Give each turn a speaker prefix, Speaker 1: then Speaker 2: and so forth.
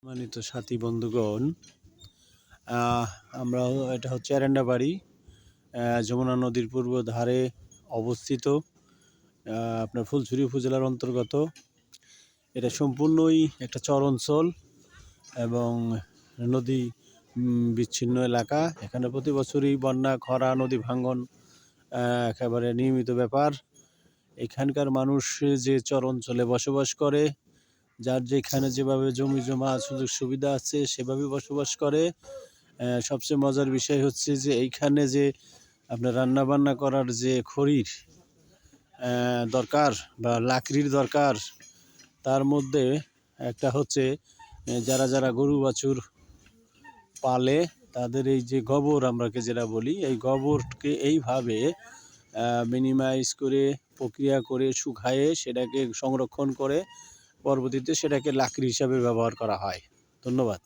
Speaker 1: সম্মানিত সাথী বন্ধুগণ, আমরা এটা হচ্ছে এরেন্ডাবাড়ি, যমুনা নদীর পূর্ব ধারে অবস্থিত। আপনার ফুলছড়ি উপজেলার অন্তর্গত। এটা সম্পূর্ণই একটা চর অঞ্চল এবং নদী বিচ্ছিন্ন এলাকা। এখানে প্রতি বছরই বন্যা, খরা, নদী ভাঙ্গন একেবারে নিয়মিত ব্যাপার। এখানকার মানুষ যে চর অঞ্চলে বসবাস করে, যার যেখানে যেভাবে জমি জমা সুযোগ সুবিধা আছে সেভাবে বসবাস করে। সবচেয়ে মজার বিষয় হচ্ছে যে এইখানে যে আপনার রান্না বান্না করার যে খড়ির দরকার বা লাকড়ির দরকার, তার মধ্যে একটা হচ্ছে যারা যারা গরু বাছুর পালে তাদের এই যে গোবর আমরাকে যেটা বলি, এই গোবরকে এইভাবে মিনিমাইজ করে প্রক্রিয়া করে শুকায়ে সেটাকে সংরক্ষণ করে পরবর্তীতে সেটাকে লাকড়ি হিসাবে ব্যবহার করা হয়। ধন্যবাদ।